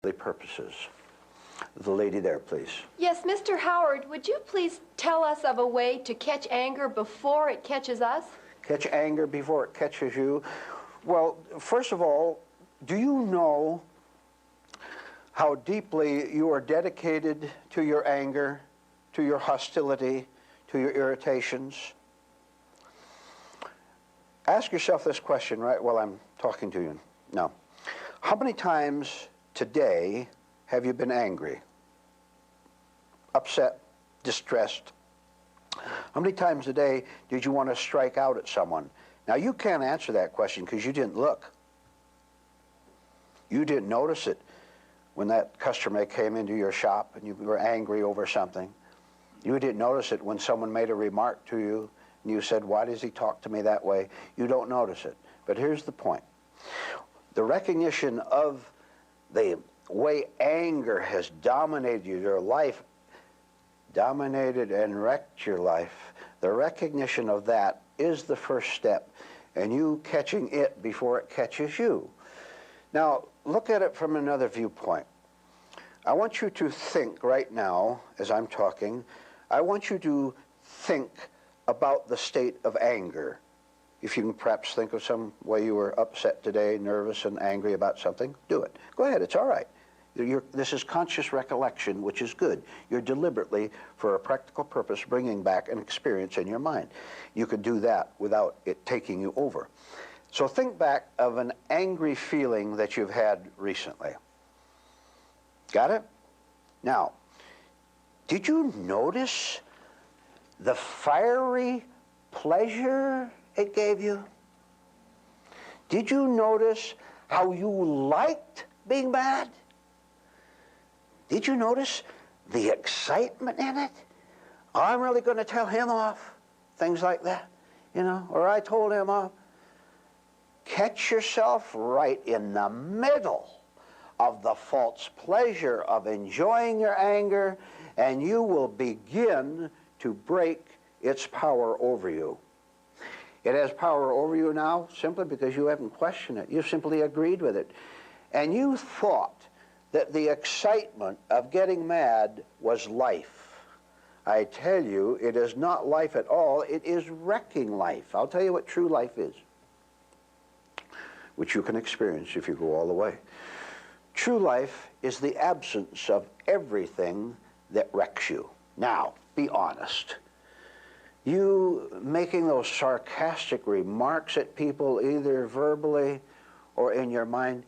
purposes. The lady there, please. Yes, Mr. Howard, would you please tell us of a way to catch anger before it catches us? Catch anger before it catches you? Well, first of all, do you know how deeply you are dedicated to your anger, to your hostility, to your irritations? Ask yourself this question right while I'm talking to you now. How many times today have you been angry, upset, distressed? How many times a day did you want to strike out at someone? Now, you can't answer that question because you didn't look. You didn't notice it when that customer came into your shop and you were angry over something. You didn't notice it when someone made a remark to you and you said, why does he talk to me that way? You don't notice it. But here's the point. The recognition of the way anger has dominated your life, dominated and wrecked your life, the recognition of that is the first step, and you catching it before it catches you. Now, look at it from another viewpoint. I want you to think right now, as I'm talking, I want you to think about the state of anger. If you can perhaps think of some way you were upset today, nervous and angry about something, do it. Go ahead, it's all right. This is conscious recollection, which is good. You're deliberately, for a practical purpose, bringing back an experience in your mind. You could do that without it taking you over. So think back of an angry feeling that you've had recently. Got it? Now, did you notice the fiery pleasure it gave you? Did you notice how you liked being mad? Did you notice the excitement in it? I'm really going to tell him off. Things like that, you know, or I told him off. Catch yourself right in the middle of the false pleasure of enjoying your anger, and you will begin to break its power over you. It has power over you now simply because you haven't questioned it. You simply agreed with it. And you thought that the excitement of getting mad was life. I tell you, it is not life at all. It is wrecking life. I'll tell you what true life is, which you can experience if you go all the way. True life is the absence of everything that wrecks you. Now, be honest. You making those sarcastic remarks at people, either verbally or in your mind,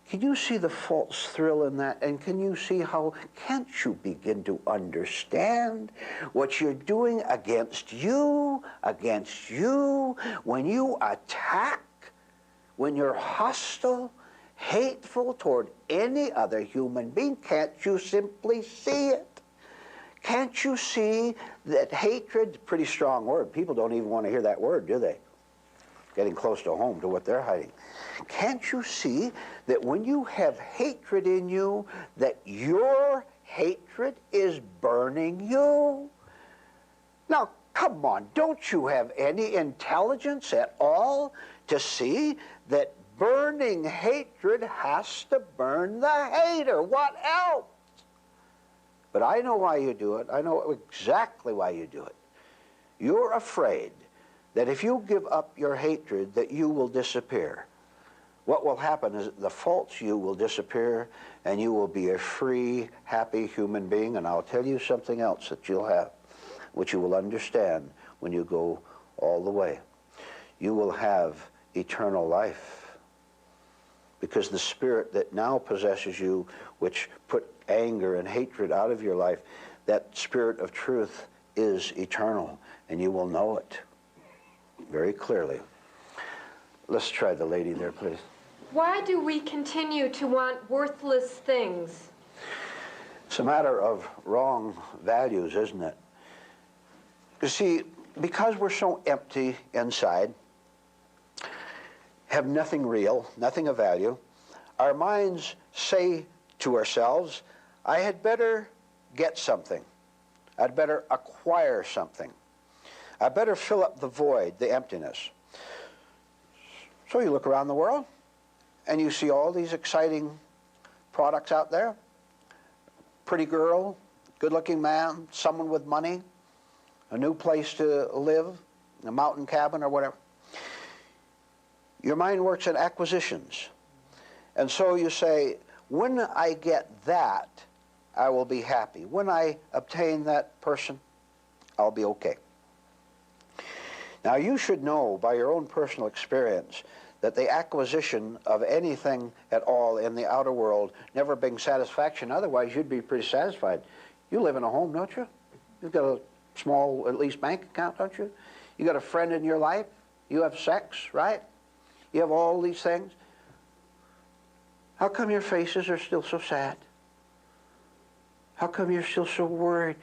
can you see the false thrill in that? And can you see how, can't you begin to understand what you're doing against you, when you attack, when you're hostile, hateful toward any other human being? Can't you simply see it? Can't you see that hatred, pretty strong word. People don't even want to hear that word, do they? Getting close to home to what they're hiding. Can't you see that when you have hatred in you, that your hatred is burning you? Now, come on, don't you have any intelligence at all to see that burning hatred has to burn the hater? What else? But I know why you do it. I know exactly why you do it. You're afraid that if you give up your hatred, that you will disappear. What will happen is the false you will disappear, and you will be a free, happy human being. And I'll tell you something else that you'll have, which you will understand when you go all the way. You will have eternal life, because the spirit that now possesses you, which put anger and hatred out of your life, that spirit of truth is eternal, and you will know it very clearly. Let's try the lady there, please. Why do we continue to want worthless things? It's a matter of wrong values, isn't it? You see, because we're so empty inside, have nothing real, nothing of value, our minds say to ourselves, I had better get something. I'd better acquire something. I better fill up the void, the emptiness. So you look around the world, and you see all these exciting products out there. Pretty girl, good-looking man, someone with money, a new place to live, a mountain cabin or whatever. Your mind works in acquisitions. And so you say, when I get that, I will be happy. When I obtain that person, I'll be okay. Now you should know by your own personal experience that the acquisition of anything at all in the outer world never brings satisfaction. Otherwise, you'd be pretty satisfied. You live in a home, don't you? You've got a small, at least, bank account, don't you? You got a friend in your life. You have sex, right? You have all these things. How come your faces are still so sad? How come you're still so worried?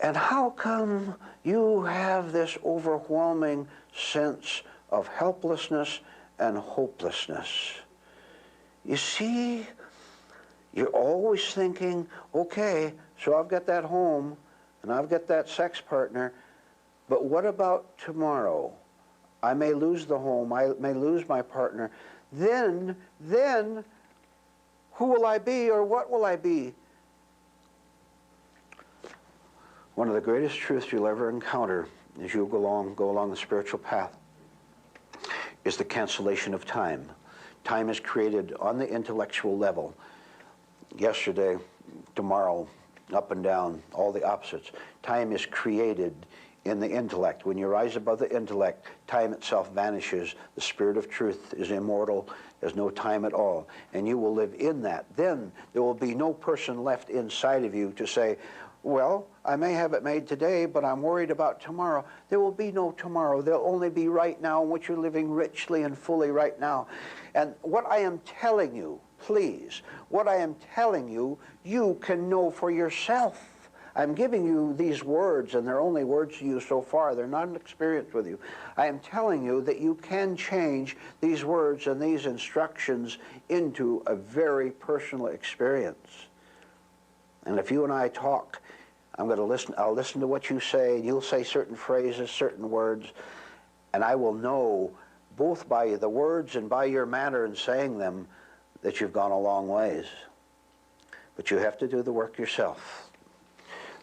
And how come you have this overwhelming sense of helplessness and hopelessness? You see, you're always thinking, okay, so I've got that home and I've got that sex partner, but what about tomorrow? I may lose the home, I may lose my partner. Then, who will I be or what will I be? One of the greatest truths you'll ever encounter as you go along the spiritual path is the cancellation of time. Time is created on the intellectual level. Yesterday, tomorrow, up and down, all the opposites. Time is created in the intellect. When you rise above the intellect, time itself vanishes. The spirit of truth is immortal. There's no time at all. And you will live in that. Then there will be no person left inside of you to say, well, I may have it made today, but I'm worried about tomorrow. There will be no tomorrow. There'll only be right now, in which you're living richly and fully right now. And what I am telling you, please, what I am telling you, you can know for yourself. I'm giving you these words, and they're only words to you so far. They're not an experience with you. I am telling you that you can change these words and these instructions into a very personal experience. And if you and I talk, I'm going to listen. I'll listen to what you say, and you'll say certain phrases, certain words, and I will know both by the words and by your manner in saying them that you've gone a long ways. But you have to do the work yourself.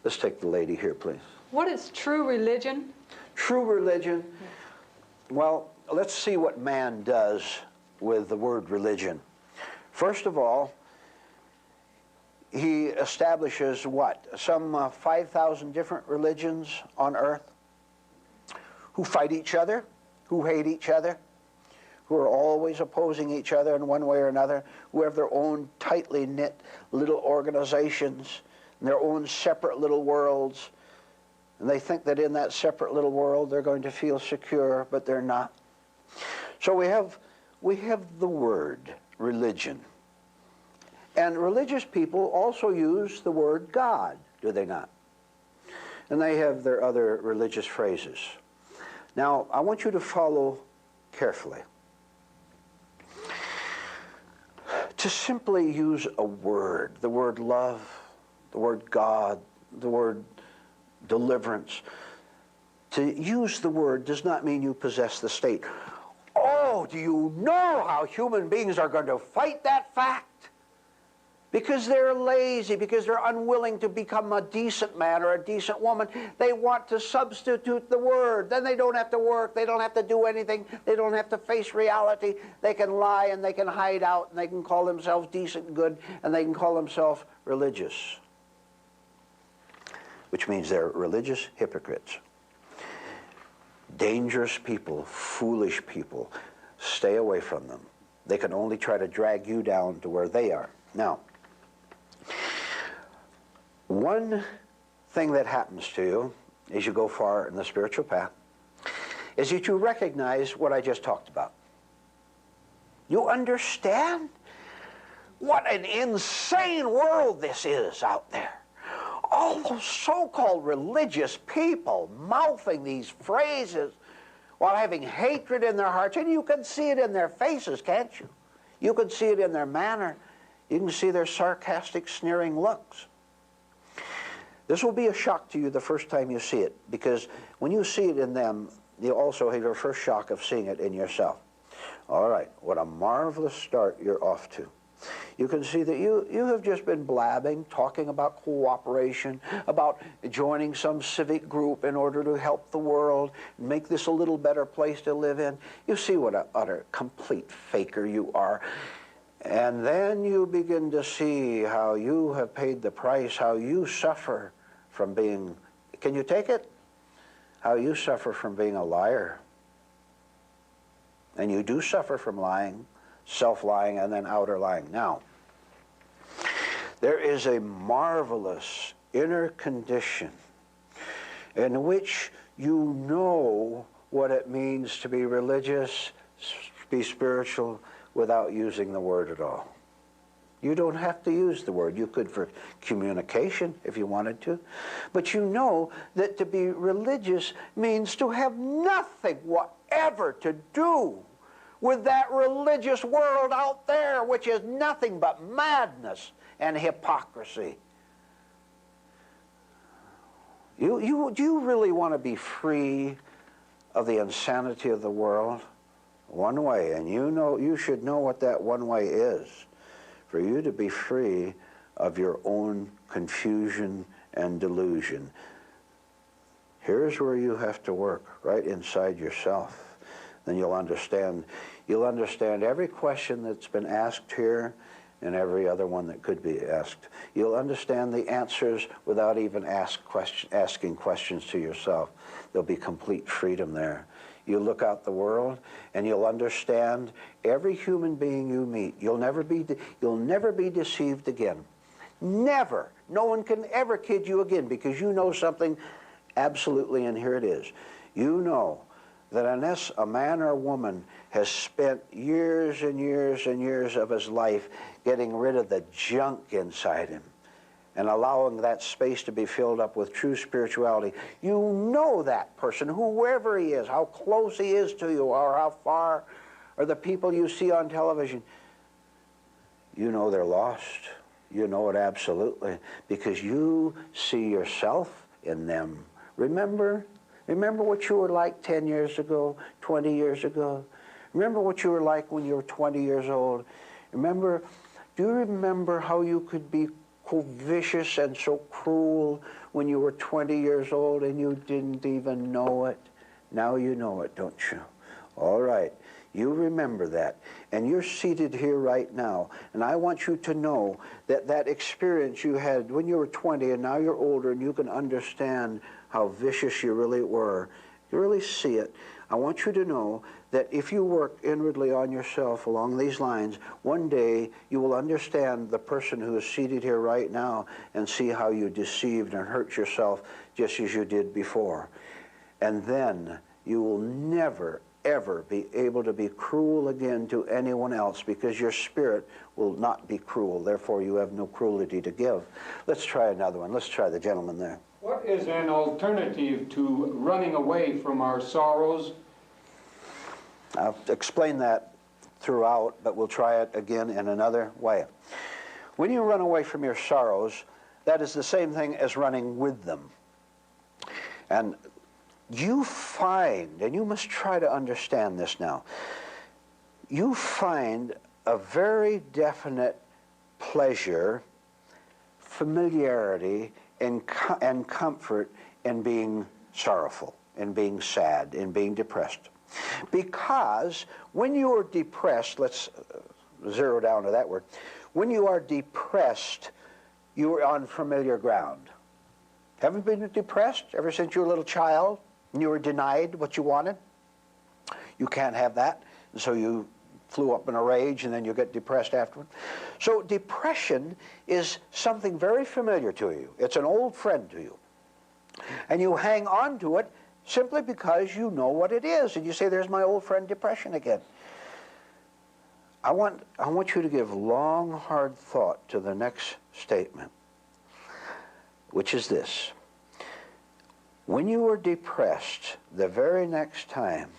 Let's take the lady here, please. What is true religion? True religion? Well, let's see what man does with the word religion. First of all, he establishes what? Some 5,000 different religions on earth who fight each other, who hate each other, who are always opposing each other in one way or another, who have their own tightly knit little organizations, and their own separate little worlds. And they think that in that separate little world they're going to feel secure, but they're not. So we have the word religion. And religious people also use the word God, do they not? And they have their other religious phrases. Now, I want you to follow carefully. To simply use a word, the word love, the word God, the word deliverance, to use the word does not mean you possess the state. Oh, do you know how human beings are going to fight that fact? Because they're lazy, because they're unwilling to become a decent man or a decent woman. They want to substitute the word. Then they don't have to work. They don't have to do anything. They don't have to face reality. They can lie and they can hide out and they can call themselves decent and good and they can call themselves religious, which means they're religious hypocrites. Dangerous people, foolish people. Stay away from them. They can only try to drag you down to where they are. Now, one thing that happens to you as you go far in the spiritual path is that you recognize what I just talked about. You understand what an insane world this is out there. All those so-called religious people mouthing these phrases while having hatred in their hearts, and you can see it in their faces, can't you? You can see it in their manner. You can see their sarcastic, sneering looks. This will be a shock to you the first time you see it, because when you see it in them, you also have your first shock of seeing it in yourself. All right, what a marvelous start you're off to. You can see that you have just been blabbing, talking about cooperation, about joining some civic group in order to help the world, make this a little better place to live in. You see what an utter, complete faker you are. And then you begin to see how you have paid the price, how you suffer from being, can you take it? How you suffer from being a liar. And you do suffer from lying, self-lying, and then outer lying. Now, there is a marvelous inner condition in which you know what it means to be religious, be spiritual, without using the word at all. You don't have to use the word. You could for communication if you wanted to. But you know that to be religious means to have nothing whatever to do with that religious world out there, which is nothing but madness and hypocrisy. Do you really want to be free of the insanity of the world? One way, and you should know what that one way is, for you to be free of your own confusion and delusion. Here's where you have to work, right inside yourself. Then you'll understand every question that's been asked here and every other one that could be asked. You'll understand the answers without even asking questions to yourself. There'll be complete freedom there. You look out the world and you'll understand every human being you meet. You'll never be deceived again. Never. No one can ever kid you again, because you know something absolutely, and here it is. You know that unless a man or a woman has spent years and years and years of his life getting rid of the junk inside him and allowing that space to be filled up with true spirituality, you know that person, whoever he is, how close he is to you or how far, or the people you see on television, you know they're lost. You know it absolutely, because you see yourself in them. Remember what you were like 10 years ago, 20 years ago? Remember what you were like when you were 20 years old? Do you remember how you could be so vicious and so cruel when you were 20 years old and you didn't even know it? Now you know it, don't you? All right. You remember that. And you're seated here right now. And I want you to know that that experience you had when you were 20 and now you're older and you can understand how vicious you really were. You really see it. I want you to know that if you work inwardly on yourself along these lines, one day you will understand the person who is seated here right now and see how you deceived and hurt yourself just as you did before. And then you will never, ever be able to be cruel again to anyone else, because your spirit will not be cruel. Therefore, you have no cruelty to give. Let's try another one. Let's try the gentleman there. What is an alternative to running away from our sorrows? I'll explain that throughout, but we'll try it again in another way. When you run away from your sorrows, that is the same thing as running with them. And you find, and you must try to understand this now, you find a very definite pleasure, familiarity, and comfort in being sorrowful, in being sad, in being depressed. Because when you are depressed, let's zero down to that word, when you are depressed, you are on familiar ground. Haven't been depressed ever since you were a little child and you were denied what you wanted? You can't have that, and so you flew up in a rage and then you get depressed afterward. So depression is something very familiar to you. It's an old friend to you. And you hang on to it simply because you know what it is. And you say, there's my old friend depression again. I want you to give long, hard thought to the next statement, which is this. When you are depressed, the very next time,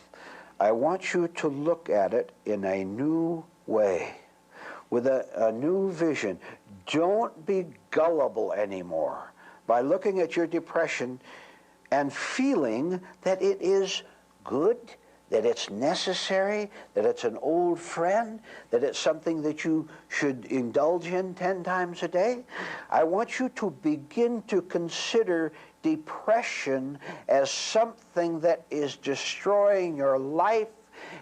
I want you to look at it in a new way, with a new vision. Don't be gullible anymore by looking at your depression and feeling that it is good, that it's necessary, that it's an old friend, that it's something that you should indulge in 10 times a day. I want you to begin to consider depression as something that is destroying your life,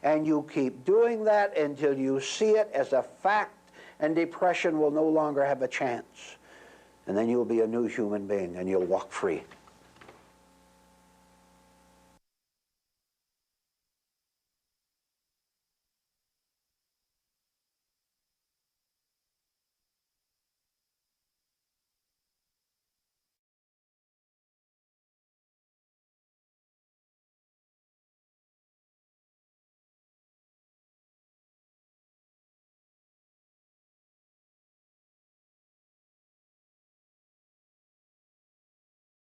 and you keep doing that until you see it as a fact, and depression will no longer have a chance. And then you'll be a new human being, and you'll walk free.